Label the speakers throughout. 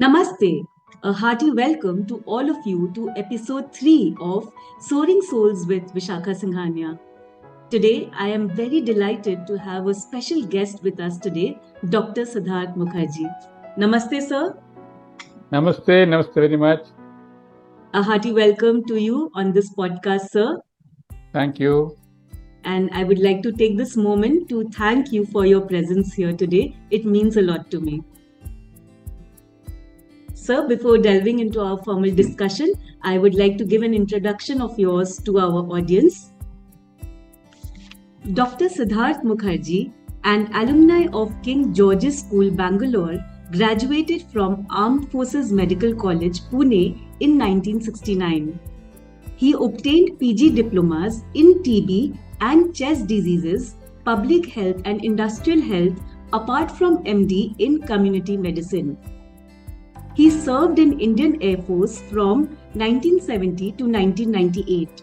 Speaker 1: Namaste. A hearty welcome to all of you to episode 3 of Soaring Souls with Vishakha Singhania. Today, I am very delighted to have a special guest with us today, Dr. Siddhartha Mukherjee. Namaste, sir.
Speaker 2: Namaste very much.
Speaker 1: A hearty welcome to you on this podcast, sir.
Speaker 2: Thank you.
Speaker 1: And I would like to take this moment to thank you for your presence here today. It means a lot to me. Sir, before delving into our formal discussion, I would like to give an introduction of yours to our audience. Dr. Siddhartha Mukherjee, an alumni of King George's School, Bangalore, graduated from Armed Forces Medical College, Pune in 1969. He obtained PG diplomas in TB and chest diseases, public health and industrial health, apart from MD in community medicine. He served in Indian Air Force from 1970 to 1998.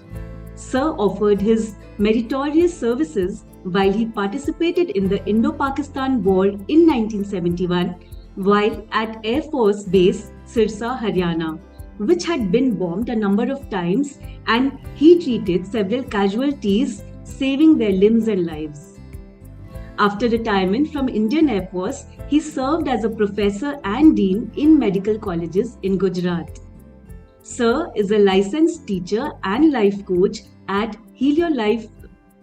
Speaker 1: Sir offered his meritorious services while he participated in the Indo-Pakistan War in 1971 while at Air Force Base Sirsa, Haryana, which had been bombed a number of times, and he treated several casualties, saving their limbs and lives. After retirement from Indian Air Force, he served as a professor and dean in medical colleges in Gujarat. Sir is a licensed teacher and life coach at Heal Your Life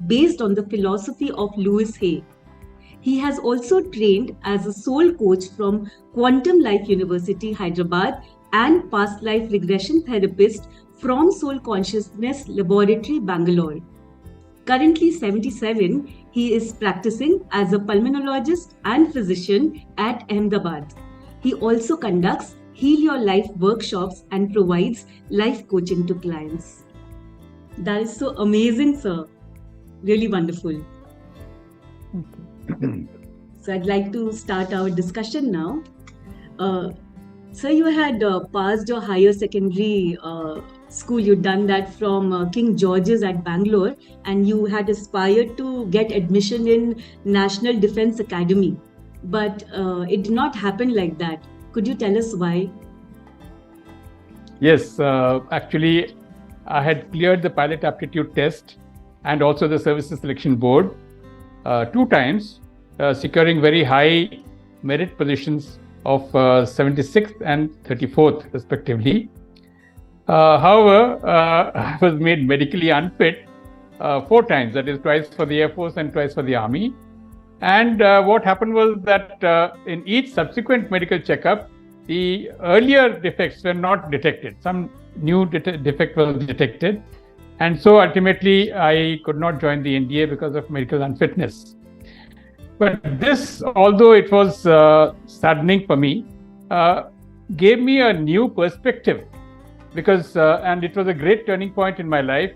Speaker 1: based on the philosophy of Louis Hay. He has also trained as a soul coach from Quantum Life University, Hyderabad, and past life regression therapist from Soul Consciousness Laboratory, Bangalore. Currently 77, he is practicing as a pulmonologist and physician at Ahmedabad. He also conducts Heal Your Life workshops and provides life coaching to clients. That is so amazing, sir. Really wonderful. So I'd like to start our discussion now. Sir, you had passed your higher secondary school. You'd done that from King George's at Bangalore, and you had aspired to get admission in National Defence Academy. But it did not happen like that. Could you tell us why?
Speaker 2: Yes, actually, I had cleared the pilot aptitude test and also the services selection board 2 times, securing very high merit positions of 76th and 34th respectively. However, I was made medically unfit 4 times, that is twice for the Air Force and twice for the Army. And what happened was that in each subsequent medical checkup, the earlier defects were not detected. Some new defect was detected. And so ultimately, I could not join the NDA because of medical unfitness. But this, although it was saddening for me, gave me a new perspective because, and it was a great turning point in my life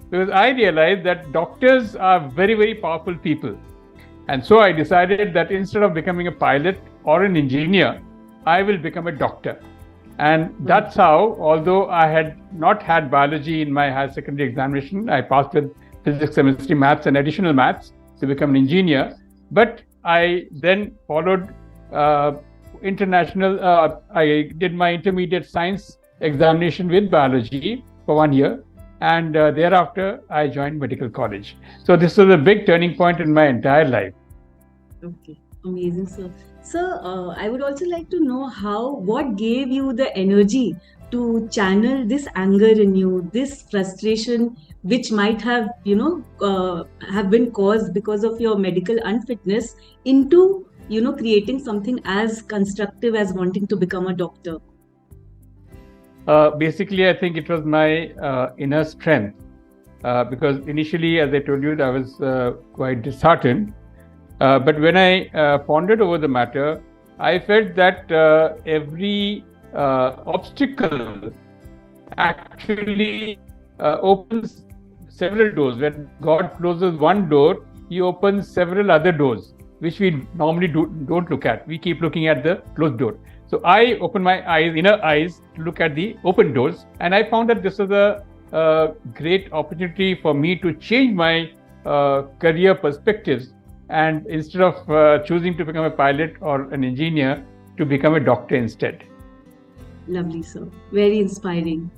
Speaker 2: because I realized that doctors are very, very powerful people. And so I decided that instead of becoming a pilot or an engineer, I will become a doctor. And that's how, although I had not had biology in my higher secondary examination, I passed with physics, chemistry, maths, and additional maths to become an engineer. But I then followed international, I did my intermediate science examination with biology for 1 year. And thereafter, I joined medical college. So this was a big turning point in my entire life.
Speaker 1: Okay, amazing, sir. Sir, I would also like to know what gave you the energy to channel this anger in you, this frustration, which might have, have been caused because of your medical unfitness into, creating something as constructive as wanting to become a doctor?
Speaker 2: Basically, I think it was my inner strength because initially, as I told you, I was quite disheartened. But when I pondered over the matter, I felt that every obstacle actually opens several doors. When God closes one door, He opens several other doors, which we normally don't look at. We keep looking at the closed door. So I opened my inner eyes, to look at the open doors, and I found that this was a great opportunity for me to change my career perspectives. And instead of choosing to become a pilot or an engineer, to become a doctor instead.
Speaker 1: Lovely, sir. Very inspiring.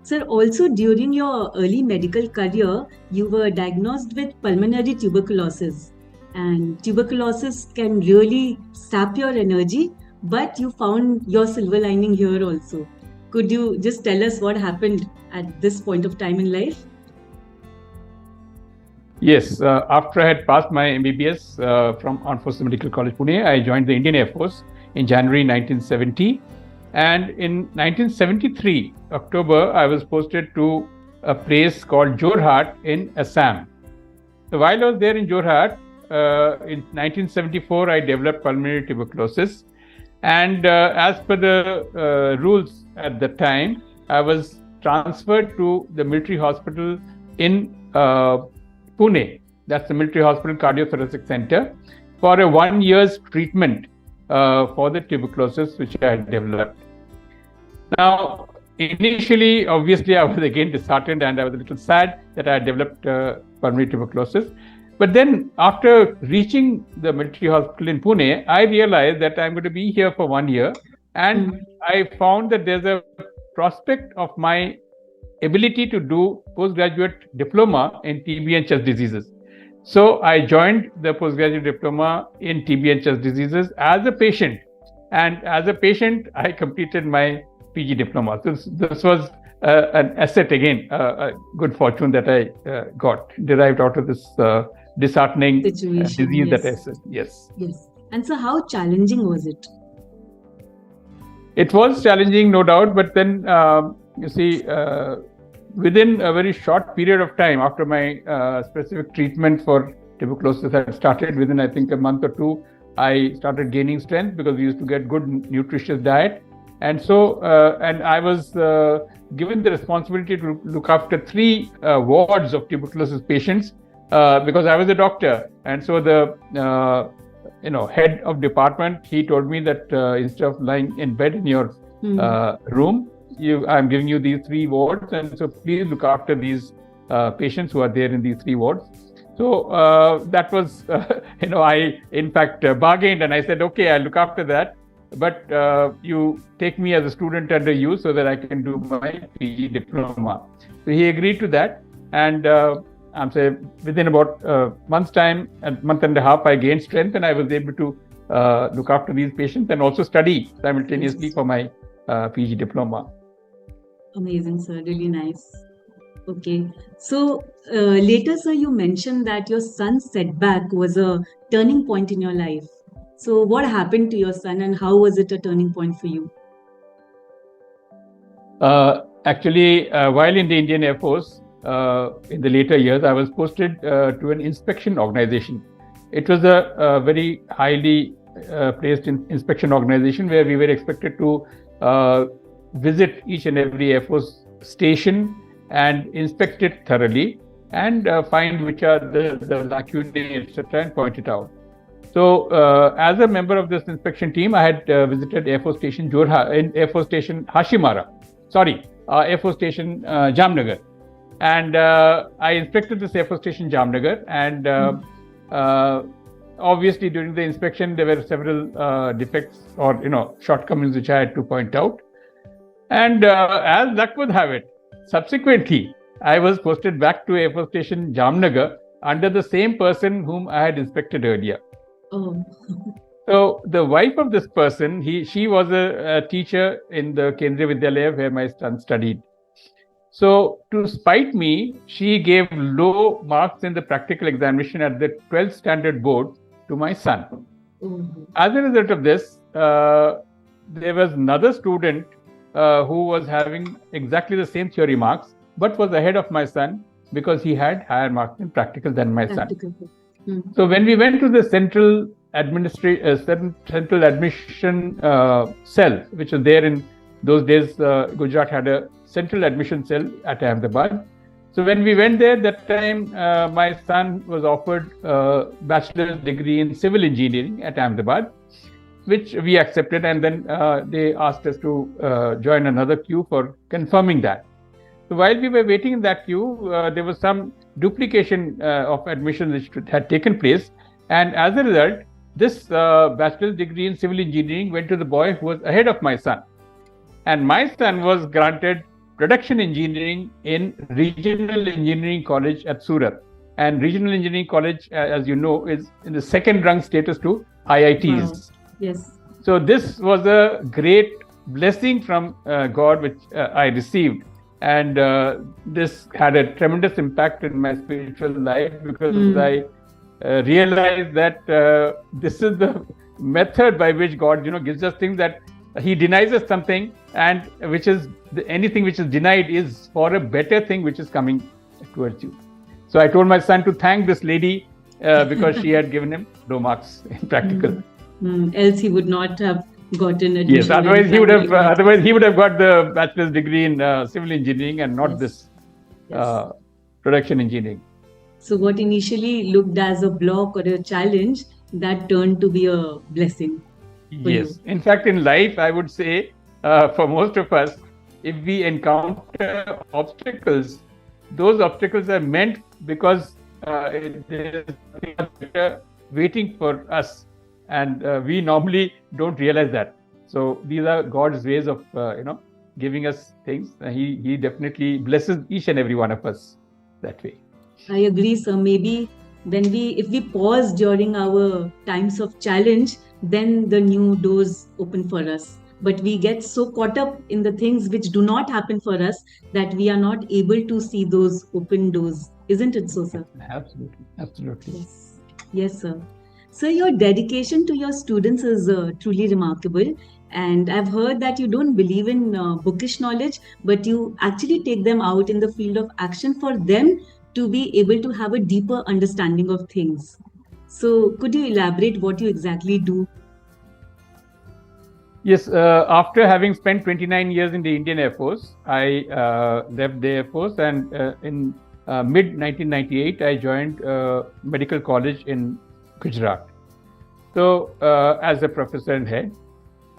Speaker 1: Sir, also during your early medical career, you were diagnosed with pulmonary tuberculosis. And tuberculosis can really sap your energy, but you found your silver lining here also. Could you just tell us what happened at this point of time in life?
Speaker 2: Yes, after I had passed my MBBS from Armed Forces Medical College, Pune, I joined the Indian Air Force in January 1970. And in 1973, October, I was posted to a place called Jorhat in Assam. So while I was there in Jorhat, in 1974, I developed pulmonary tuberculosis. And as per the rules at the time, I was transferred to the military hospital in Pune. That's the military hospital cardiothoracic center for a 1 year's treatment for the tuberculosis which I had developed. Now, initially, obviously, I was again disheartened and I was a little sad that I had developed pulmonary tuberculosis. But then, after reaching the military hospital in Pune, I realized that I'm going to be here for 1 year, and I found that there's a prospect of my ability to do postgraduate diploma in TB and chest diseases. So I joined the postgraduate diploma in TB and chest diseases as a patient, and as a patient, I completed my PG diploma. So this was an asset again, a good fortune that I got derived out of this disheartening
Speaker 1: Situation,
Speaker 2: disease
Speaker 1: yes.
Speaker 2: that I said. Yes.
Speaker 1: Yes. And so, how challenging was it?
Speaker 2: It was challenging, no doubt, but then you see, within a very short period of time after my specific treatment for tuberculosis had started, within I think a month or two, I started gaining strength because we used to get good nutritious diet. And so, and I was given the responsibility to look after 3 wards of tuberculosis patients because I was a doctor. And so the head of department, he told me that instead of lying in bed in your room, I'm giving you these 3 wards, and so please look after these patients who are there in these 3 wards. So that was, I in fact bargained, and I said, okay, I'll look after that, but you take me as a student under you so that I can do my PG diploma. So he agreed to that, and I'm saying within about a month's time, a month and a half, I gained strength, and I was able to look after these patients and also study simultaneously for my PG diploma.
Speaker 1: Amazing, sir. Really nice. Okay. So later, sir, you mentioned that your son's setback was a turning point in your life. So what happened to your son, and how was it a turning point for you?
Speaker 2: Actually, while in the Indian Air Force, in the later years, I was posted to an inspection organization. It was a very highly placed inspection organization where we were expected to visit each and every Air Force station and inspect it thoroughly and find which are the lacunae, etc., and point it out. So, as a member of this inspection team, I had visited Air Force Station Air Force Station Hashimara. Air Force Station Jamnagar. And I inspected this Air Force Station Jamnagar, and obviously during the inspection there were several defects or shortcomings which I had to point out. And as luck would have it, subsequently I was posted back to Air Force Station Jamnagar under the same person whom I had inspected earlier.
Speaker 1: Oh.
Speaker 2: So the wife of this person, she was a teacher in the Kendriya Vidyalaya where my son studied. So to spite me, she gave low marks in the practical examination at the 12th standard board to my son. As a result of this, there was another student who was having exactly the same theory marks, but was ahead of my son because he had higher marks in practical than my son. So when we went to the central admission cell, which was there in those days, Gujarat had a central admission cell at Ahmedabad. So when we went there, that time my son was offered a bachelor's degree in civil engineering at Ahmedabad, which we accepted, and then they asked us to join another queue for confirming that. So while we were waiting in that queue, there was some duplication of admission which had taken place, and as a result, this bachelor's degree in civil engineering went to the boy who was ahead of my son. and my son was granted production engineering in Regional Engineering College at Surat. And Regional Engineering College, as you know, is in the second rung status to IITs.
Speaker 1: Wow. Yes.
Speaker 2: So this was a great blessing from God, which I received. And this had a tremendous impact in my spiritual life, because I realized that this is the method by which God, gives us things, that He denies us something, and which is anything which is denied is for a better thing which is coming towards you. So I told my son to thank this lady because she had given him low marks in practical.
Speaker 1: Else he would not have gotten admission.
Speaker 2: Yes, otherwise he would have. Otherwise he would have got the bachelor's degree in civil engineering and not this production engineering.
Speaker 1: So what initially looked as a block or a challenge, that turned to be a blessing.
Speaker 2: Yes. In fact, in life, I would say, for most of us, if we encounter obstacles, those obstacles are meant because there is something waiting for us, and we normally don't realize that. So these are God's ways of, giving us things. He definitely blesses each and every one of us that way.
Speaker 1: I agree, sir. Maybe if we pause during our times of challenge, then the new doors open for us. But we get so caught up in the things which do not happen for us that we are not able to see those open doors. Isn't it so, sir?
Speaker 2: Absolutely.
Speaker 1: Yes, sir. Sir, your dedication to your students is truly remarkable. And I've heard that you don't believe in bookish knowledge, but you actually take them out in the field of action for them to be able to have a deeper understanding of things. So could you elaborate what you exactly do?
Speaker 2: Yes, after having spent 29 years in the Indian Air Force, I left the Air Force, and in mid-1998, I joined medical college in Gujarat. So as a professor and head,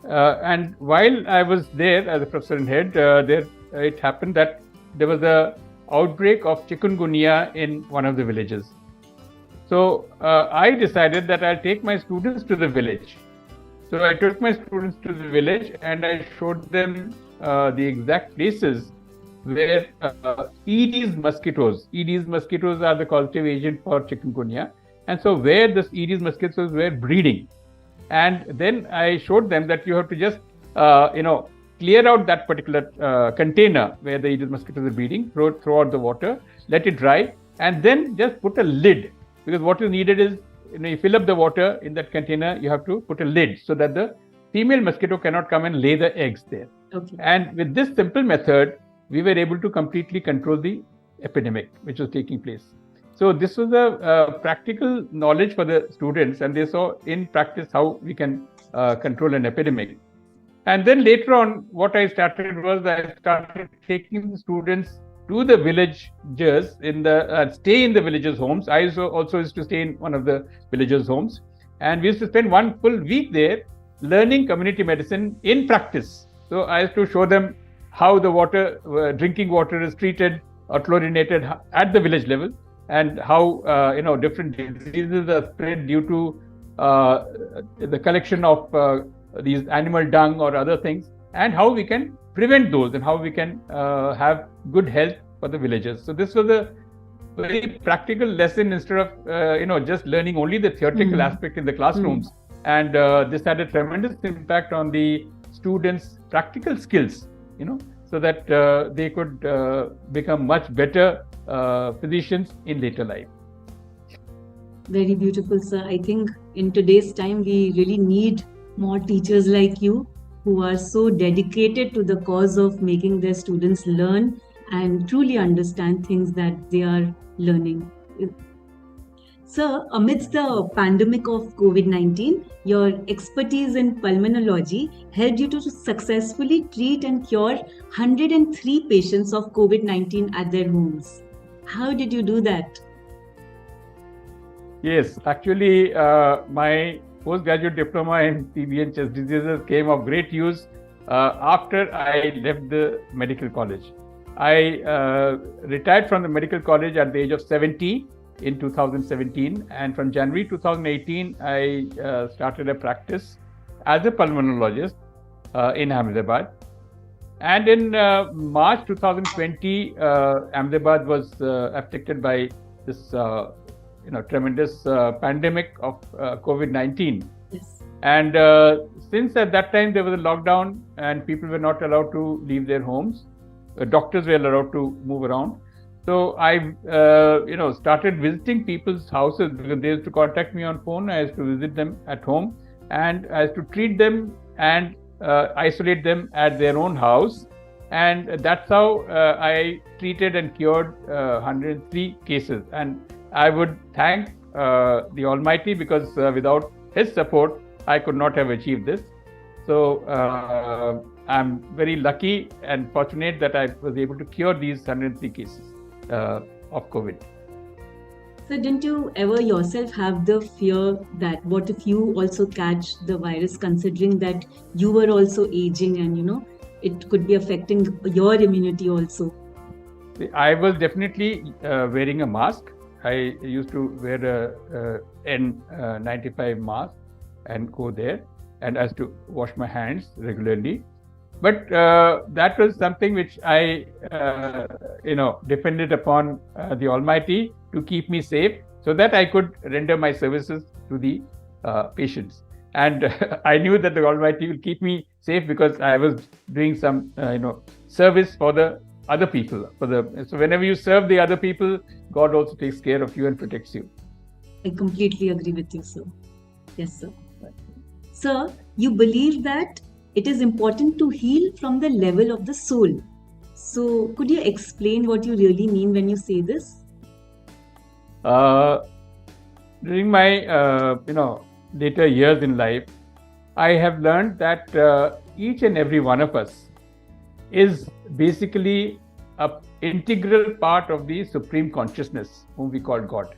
Speaker 2: and while I was there as a professor and head, it happened that there was a outbreak of chikungunya in one of the villages. So I decided that I'll take my students to the village. So I took my students to the village and I showed them the exact places where Aedes mosquitoes are the causative agent for chikungunya. And so where this Aedes mosquitoes were breeding. And then I showed them that you have to just, clear out that particular container where the Aedes mosquitoes are breeding, throw out the water, let it dry, and then just put a lid. Because what is needed is, you fill up the water in that container, you have to put a lid so that the female mosquito cannot come and lay the eggs there.
Speaker 1: Okay.
Speaker 2: And with this simple method, we were able to completely control the epidemic which was taking place. So this was a practical knowledge for the students, and they saw in practice how we can control an epidemic. And then later on, what I started was I started taking the students to the villagers stay in the villagers' homes. I also used to stay in one of the villagers' homes, and we used to spend one full week there learning community medicine in practice. So I used to show them how the drinking water is treated or chlorinated at the village level, and how different diseases are spread due to the collection of these animal dung or other things, and how we can prevent those, and how we can have good health for the villagers. So this was a very practical lesson instead of just learning only the theoretical aspect in the classrooms. And this had a tremendous impact on the students' practical skills, so that they could become much better physicians in later life.
Speaker 1: Very beautiful, sir. I think in today's time, we really need more teachers like you who are so dedicated to the cause of making their students learn and truly understand things that they are learning. Sir, amidst the pandemic of COVID-19, your expertise in pulmonology helped you to successfully treat and cure 103 patients of COVID-19 at their homes. How did you do that?
Speaker 2: Yes, actually, my postgraduate diploma in TB and chest diseases came of great use after I left the medical college. I retired from the medical college at the age of 70 in 2017, and from January 2018, I started a practice as a pulmonologist in Ahmedabad. And in March 2020, Ahmedabad was affected by this, tremendous pandemic of COVID-19.
Speaker 1: Yes.
Speaker 2: And since at that time there was a lockdown and people were not allowed to leave their homes, doctors were allowed to move around. So I, started visiting people's houses because they used to contact me on phone. I used to visit them at home, and I used to treat them and isolate them at their own house. And that's how I treated and cured 103 cases. And I would thank the Almighty, because without His support, I could not have achieved this. So I'm very lucky and fortunate that I was able to cure these 103 cases of COVID.
Speaker 1: So didn't you ever yourself have the fear that what if you also catch the virus, considering that you were also aging and it could be affecting your immunity also?
Speaker 2: I was definitely wearing a mask. I used to wear a N95 mask and go there, and I used to wash my hands regularly. But that was something which I, depended upon the Almighty to keep me safe, so that I could render my services to the patients. And I knew that the Almighty will keep me safe because I was doing some, service for the other people. So whenever you serve the other people, God also takes care of you and protects you.
Speaker 1: I completely agree with you, sir. Yes, sir. Sir, you believe that it is important to heal from the level of the soul. So could you explain what you really mean when you say this?
Speaker 2: During my, later years in life, I have learned that each and every one of us is basically an integral part of the supreme consciousness, whom we call God.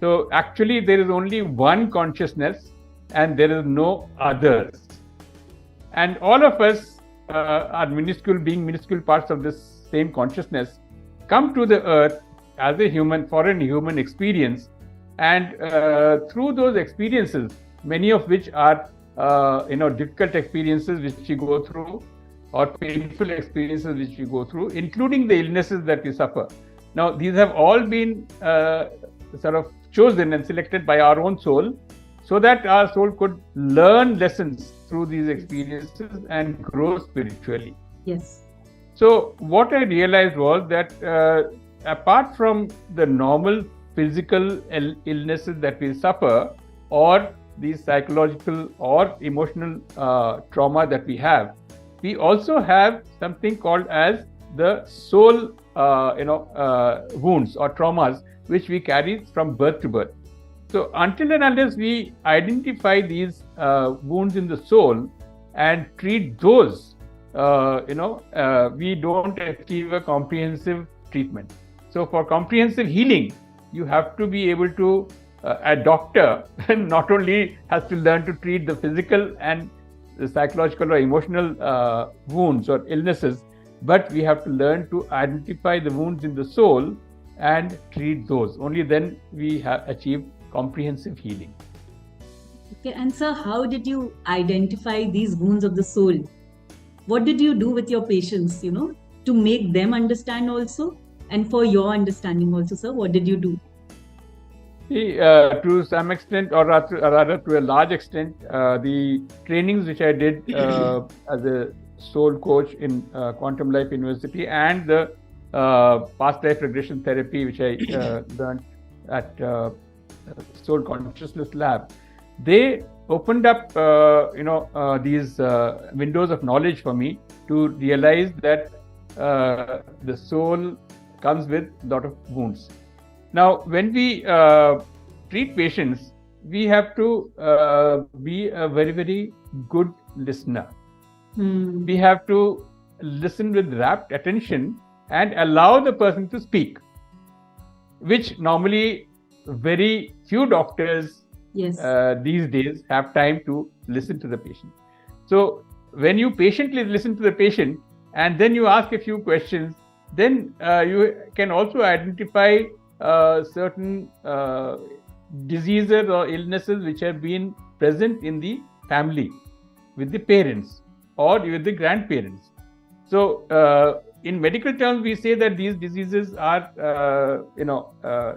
Speaker 2: So actually there is only one consciousness and there is no others. And all of us are minuscule parts of this same consciousness, come to the earth as a human, for a human experience. And through those experiences, many of which are, difficult experiences which we go through, or painful experiences which we go through, including the illnesses that we suffer. Now, these have all been sort of chosen and selected by our own soul, so that our soul could learn lessons through these experiences and grow spiritually.
Speaker 1: Yes.
Speaker 2: So what I realized was that apart from the normal physical illnesses that we suffer, or these psychological or emotional trauma that we have, we also have something called as the soul wounds or traumas, which we carry from birth to birth. So until and unless we identify these wounds in the soul and treat those, we don't achieve a comprehensive treatment. So for comprehensive healing, you have to be able to, a doctor not only has to learn to treat the physical and the psychological or emotional wounds or illnesses, but we have to learn to identify the wounds in the soul and treat those. Only then we have achieved comprehensive healing.
Speaker 1: Okay, and sir, how did you identify these wounds of the soul? What did you do with your patients, to make them understand also, and for your understanding also, sir? What did you do?
Speaker 2: See, to some extent, or rather to a large extent, the trainings which I did as a soul coach in Quantum Life University, and the past life regression therapy which I learned at Soul Consciousness Lab, they opened up these windows of knowledge for me to realize that the soul comes with a lot of wounds. Now, when we treat patients, we have to be a very, very good listener. We have to listen with rapt attention and allow the person to speak, which normally very few doctors these days have time to listen to the patient. So when you patiently listen to the patient and then you ask a few questions, then you can also identify certain diseases or illnesses which have been present in the family with the parents or with the grandparents. So in medical terms, we say that these diseases are,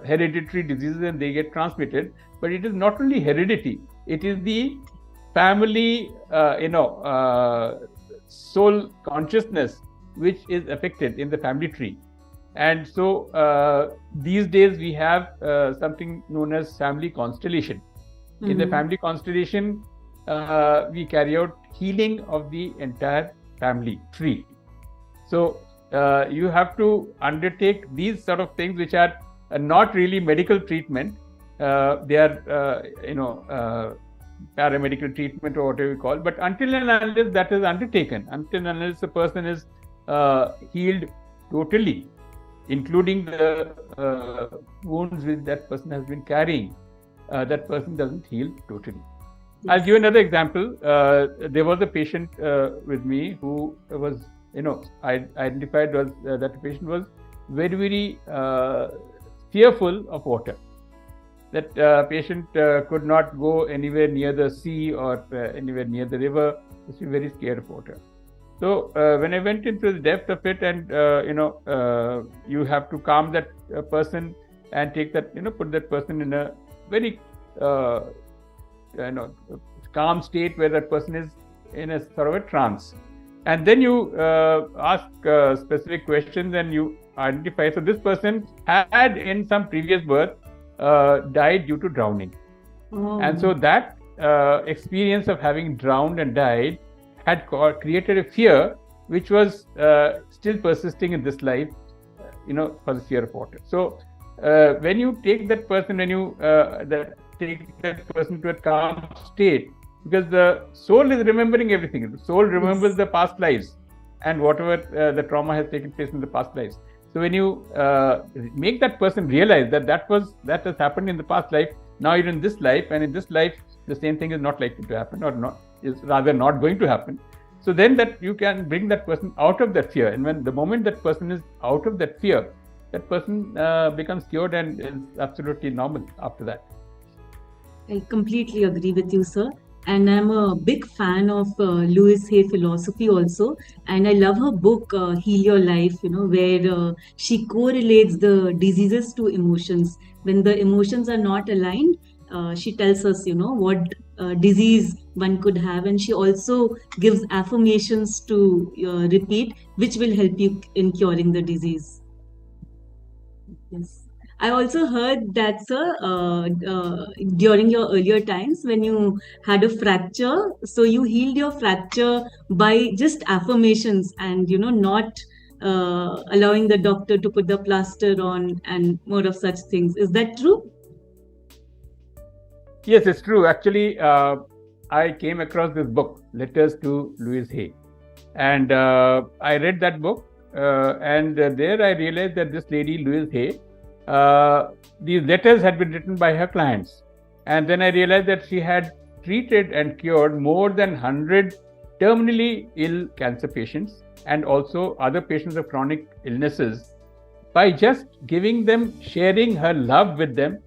Speaker 2: hereditary diseases and they get transmitted. But it is not only heredity; it is the family, soul consciousness which is affected in the family tree. And so these days we have something known as family constellation. In the family constellation, we carry out healing of the entire family tree. So you have to undertake these sort of things, which are not really medical treatment. They are, paramedical treatment or whatever you call. But until and unless that is undertaken, until and unless the person is healed totally, including the wounds which that person has been carrying, that person doesn't heal totally. Yes. I'll give another example. There was a patient with me who was, I identified was that the patient was very, very fearful of water. That patient could not go anywhere near the sea or anywhere near the river. He was very scared of water. So when I went into the depth of it, and you have to calm that person and take that, put that person in a very calm state where that person is in a sort of a trance. And then you ask specific questions and you identify. So this person had in some previous birth died due to drowning. Oh. And so that experience of having drowned and died had created a fear which was still persisting in this life, for the fear of water. So when you take that person, when you take that person to a calm state, because the soul is remembering everything. The soul remembers the past lives and whatever the trauma has taken place in the past lives. So when you make that person realize that that has happened in the past life, now you're in this life, and in this life the same thing is not likely to happen, or not, is rather not going to happen. So then that you can bring that person out of that fear, and when the moment that person is out of that fear, that person becomes cured and is absolutely normal after that.
Speaker 1: I completely agree with you, sir. And I'm a big fan of Louise Hay philosophy also. And I love her book, Heal Your Life, where she correlates the diseases to emotions. When the emotions are not aligned, she tells us, what disease one could have. And she also gives affirmations to repeat, which will help you in curing the disease. Yes. I also heard that, sir, during your earlier times when you had a fracture, so you healed your fracture by just affirmations and, not allowing the doctor to put the plaster on and more of such things. Is that true?
Speaker 2: Yes, it's true. Actually, I came across this book, Letters to Louise Hay. And I read that book and there I realized that this lady, Louise Hay, these letters had been written by her clients, and then I realized that she had treated and cured more than 100 terminally ill cancer patients and also other patients of chronic illnesses by just giving them, sharing her love with them,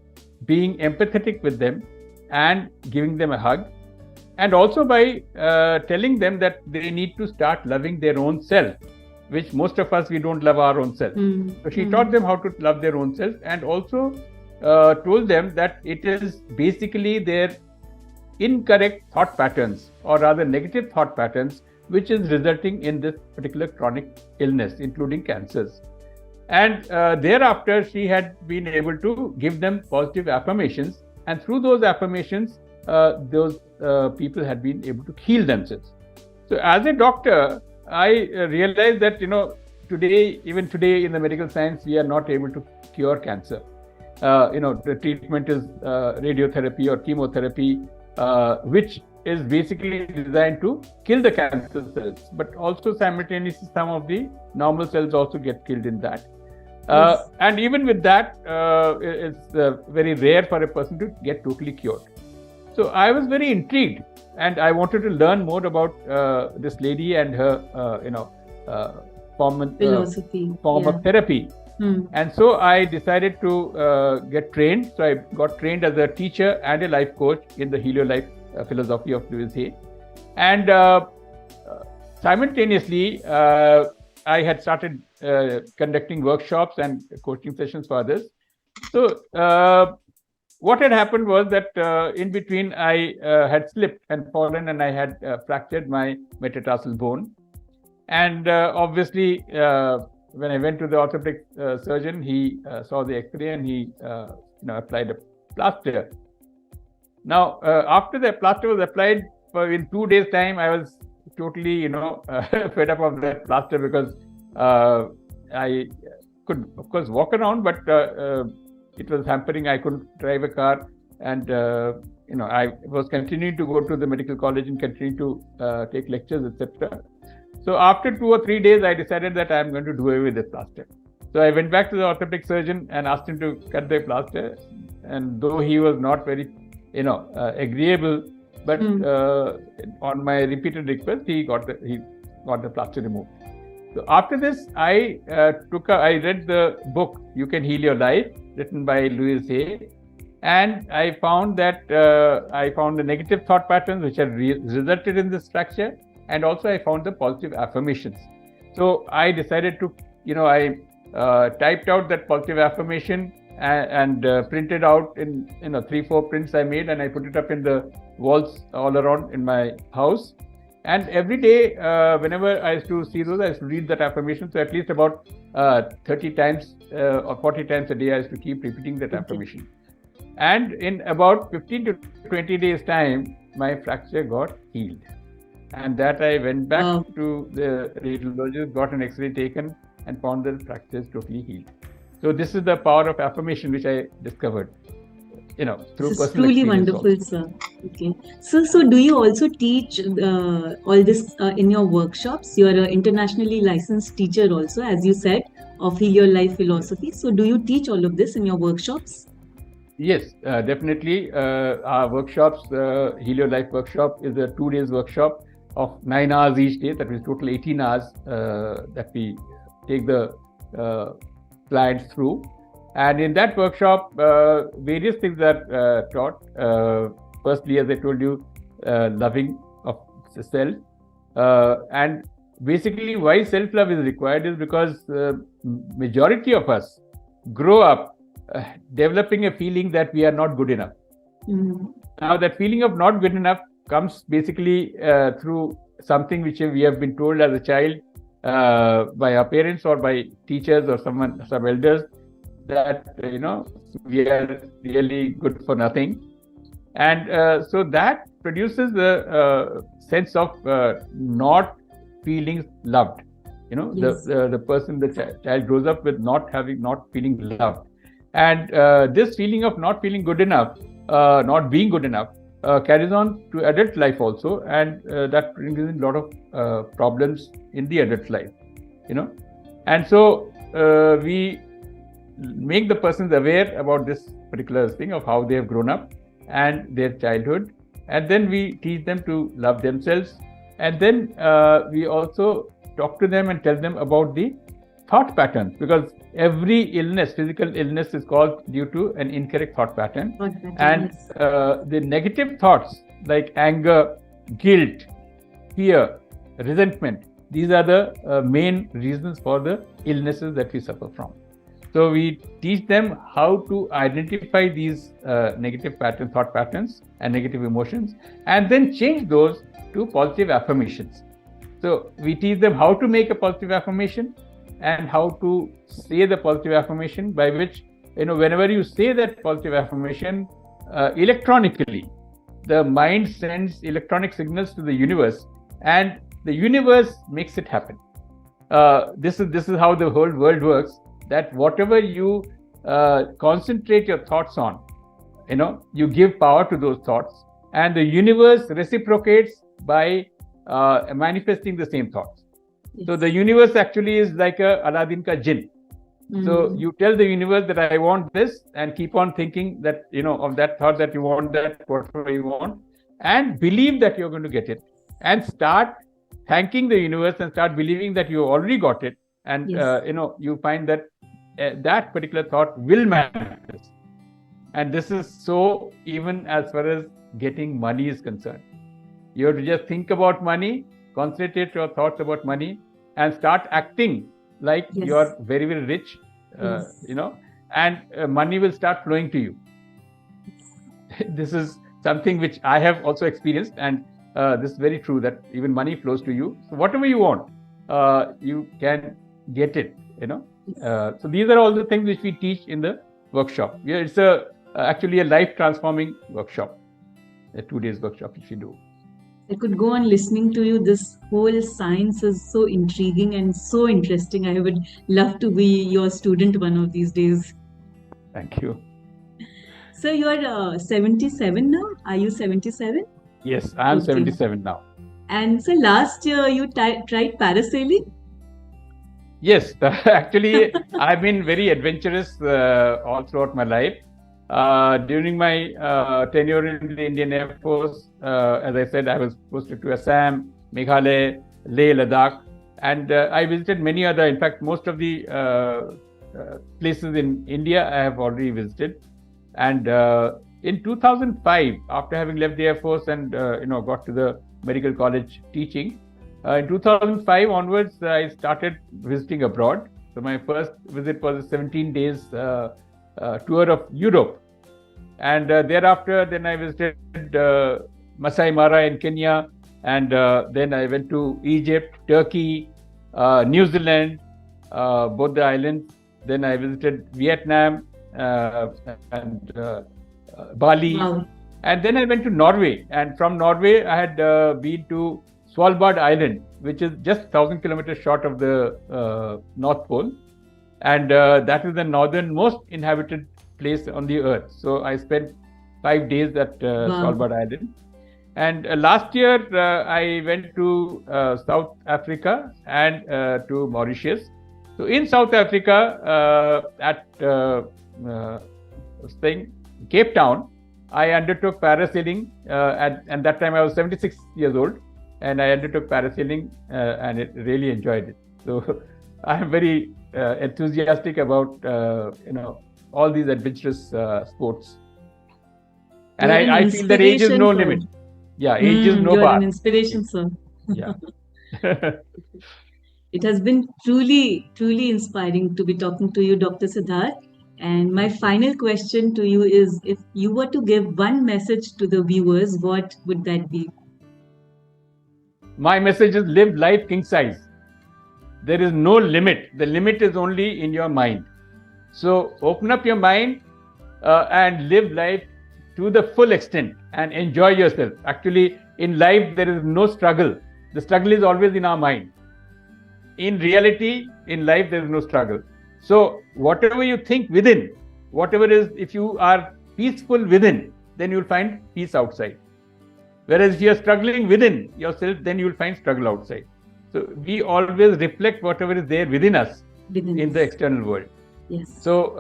Speaker 2: being empathetic with them, and giving them a hug, and also by telling them that they need to start loving their own self, which most of us, we don't love our own self. So she taught them how to love their own self, and also told them that it is basically their incorrect thought patterns, or rather negative thought patterns, which is resulting in this particular chronic illness, including cancers. And thereafter, she had been able to give them positive affirmations, and through those affirmations, those people had been able to heal themselves. So as a doctor, I realized that, even today in the medical science, we are not able to cure cancer. The treatment is radiotherapy or chemotherapy, which is basically designed to kill the cancer cells, but also simultaneously some of the normal cells also get killed in that. Yes. And even with that, it's very rare for a person to get totally cured. So I was very intrigued, and I wanted to learn more about this lady and her, form of therapy. And so I decided to get trained. So I got trained as a teacher and a life coach in the Heal Your Life philosophy of Louise Hay. And simultaneously, I had started conducting workshops and coaching sessions for others. So what had happened was that in between I had slipped and fallen, and I had fractured my metatarsal bone. And obviously, when I went to the orthopedic surgeon, he saw the X-ray and he applied a plaster. Now, after the plaster was applied, in 2 days' time, I was totally, fed up of that plaster, because I could, of course, walk around, but it was hampering. I couldn't drive a car, and I was continuing to go to the medical college and continue to take lectures, etc. So after 2 or 3 days, I decided that I am going to do away with the plaster. So I went back to the orthopedic surgeon and asked him to cut the plaster. And though he was not very, agreeable, but on my repeated request, he got the plaster removed. So after this, I read the book "You Can Heal Your Life," written by Louise Hay, and I found that the negative thought patterns which had resulted in this fracture, and also I found the positive affirmations. So I decided to, I typed out that positive affirmation and printed out in 3-4 prints I made, and I put it up in the walls all around in my house. And every day, whenever I used to see those, I used to read that affirmation. So at least about 30 times or 40 times a day, I used to keep repeating that affirmation. And in about 15 to 20 days' time, my fracture got healed. And that I went back to the radiologist, got an X-ray taken, and found the fracture is totally healed. So this is the power of affirmation which I discovered, through
Speaker 1: This is
Speaker 2: personal
Speaker 1: truly
Speaker 2: experience
Speaker 1: wonderful,
Speaker 2: also.
Speaker 1: sir. Okay. So do you also teach all this in your workshops? You are an internationally licensed teacher also, as you said, of Heal Your Life philosophy. So do you teach all of this in your workshops?
Speaker 2: Yes, definitely. Our workshops, Heal Your Life workshop, is a 2 days workshop of 9 hours each day. That is total 18 hours that we take the clients through. And in that workshop, various things are taught. Firstly, as I told you, loving of self. And basically, why self-love is required is because majority of us grow up developing a feeling that we are not good enough.
Speaker 1: Mm-hmm.
Speaker 2: Now, that feeling of not good enough comes basically through something which we have been told as a child by our parents or by teachers or some elders, that we are really good for nothing. And so that produces a sense of not feeling loved.
Speaker 1: Yes.
Speaker 2: The person, the child grows up with not feeling loved. And this feeling of not feeling good enough, not being good enough, carries on to adult life also, and that brings in a lot of problems in the adult life, And so we make the persons aware about this particular thing of how they have grown up and their childhood, and then we teach them to love themselves, and then we also talk to them and tell them about the thought patterns, because every illness, physical illness, is caused due to an incorrect thought pattern. And the negative thoughts like anger, guilt, fear, resentment, these are the main reasons for the illnesses that we suffer from. So we teach them how to identify these negative thought patterns and negative emotions, and then change those to positive affirmations. So we teach them how to make a positive affirmation and how to say the positive affirmation, by which, whenever you say that positive affirmation, electronically, the mind sends electronic signals to the universe, and the universe makes it happen. This is how the whole world works, that whatever you concentrate your thoughts on, you give power to those thoughts, and the universe reciprocates by manifesting the same thoughts. Yes. So the universe actually is like a Aladdin ka jinn. Mm-hmm. So you tell the universe that I want this, and keep on thinking that, of that thought that you want that, whatever you want, and believe that you're going to get it, and start thanking the universe and start believing that you already got it. And, yes. You find that that particular thought will manifest. And this is so even as far as getting money is concerned. You have to just think about money, concentrate your thoughts about money, and start acting like
Speaker 1: Yes.
Speaker 2: you're very, very rich,
Speaker 1: Yes.
Speaker 2: and money will start flowing to you. This is something which I have also experienced, and this is very true that even money flows to you. So whatever you want, you can get it. So these are all the things which we teach in the workshop. Yeah, it's actually a life transforming workshop, a 2 days workshop which we do.
Speaker 1: I could go on listening to you. This whole science is so intriguing and so interesting. I would love to be your student one of these days.
Speaker 2: Thank you.
Speaker 1: So you are 77 now? Are you 77?
Speaker 2: Yes, I am
Speaker 1: Okay.
Speaker 2: 77 now.
Speaker 1: And so last year you tried parasailing?
Speaker 2: Yes, actually, I've been very adventurous all throughout my life. During my tenure in the Indian Air Force, as I said, I was posted to Assam, Meghalaya, Leh, Ladakh, and I visited many other. In fact, most of the places in India I have already visited. And in 2005, after having left the Air Force and got to the medical college teaching, in 2005 onwards, I started visiting abroad. So my first visit was a 17 days tour of Europe. And thereafter, then I visited Masai Mara in Kenya. And then I went to Egypt, Turkey, New Zealand, both the islands. Then I visited Vietnam and Bali.
Speaker 1: Wow.
Speaker 2: And then I went to Norway. And from Norway, I had been to Svalbard Island, which is just 1,000 kilometers short of the North Pole. And that is the northernmost inhabited place on the earth. So I spent 5 days at Svalbard Island. And last year, I went to South Africa and to Mauritius. So in South Africa, at Cape Town, I undertook parasailing. And that time I was 76 years old. And I undertook parasailing and really enjoyed it. So I am very enthusiastic about all these adventurous sports. And I feel that age is no limit. Yeah, age is no bar.
Speaker 1: You're an inspiration, sir.
Speaker 2: Yeah.
Speaker 1: It has been truly, truly inspiring to be talking to you, Dr. Sidhyartha. And my final question to you is, if you were to give one message to the viewers, what would that be?
Speaker 2: My message is live life king size. There is no limit. The limit is only in your mind. So open up your mind and live life to the full extent and enjoy yourself. Actually, in life, there is no struggle. The struggle is always in our mind. In reality, in life, there is no struggle. So whatever you think within, whatever is, if you are peaceful within, then you'll find peace outside. Whereas if you're struggling within yourself, then you'll find struggle outside. So we always reflect whatever is there within us in the external world.
Speaker 1: Yes.
Speaker 2: So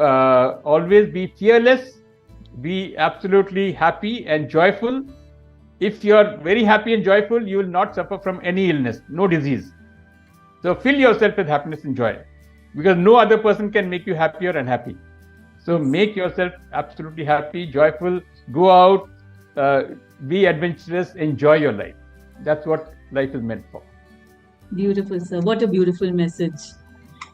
Speaker 2: always be fearless, be absolutely happy and joyful. If you're very happy and joyful, you will not suffer from any illness, no disease. So fill yourself with happiness and joy, because no other person can make you happy or unhappy. So make yourself absolutely happy, joyful, go out, be adventurous, enjoy your life. That's what life is meant for.
Speaker 1: Beautiful, sir. What a beautiful message.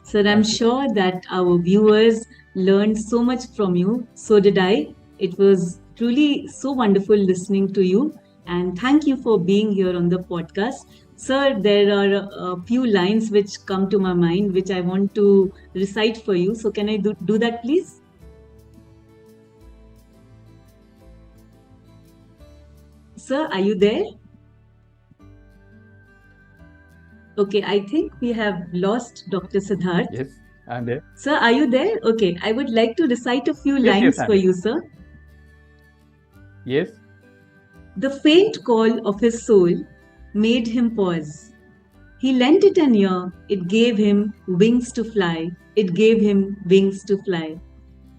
Speaker 1: Sir, I'm sure that our viewers learned so much from you. So did I. It was truly so wonderful listening to you. And thank you for being here on the podcast. Sir, there are a few lines which come to my mind, which I want to recite for you. So can I do that, please? Sir, are you there? Okay, I think we have lost Dr. Sidhyartha.
Speaker 2: Yes, I'm there.
Speaker 1: Sir, are you there? Okay, I would like to recite a few lines for you, sir.
Speaker 2: Yes.
Speaker 1: The faint call of his soul made him pause. He lent it an ear, it gave him wings to fly. It gave him wings to fly.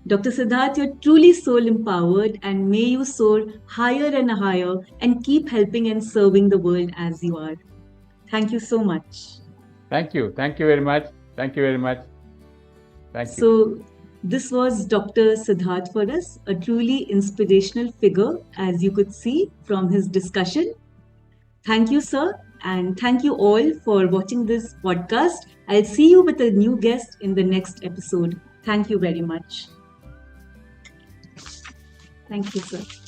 Speaker 1: Dr. Sidhyartha, you're truly soul empowered, and may you soar higher and higher and keep helping and serving the world as you are. Thank you so much.
Speaker 2: Thank you. Thank you very much. Thank you very much. Thank you.
Speaker 1: So this was Dr. Sidhyartha for us, a truly inspirational figure, as you could see from his discussion. Thank you, sir. And thank you all for watching this podcast. I'll see you with a new guest in the next episode. Thank you very much. Thank you, sir.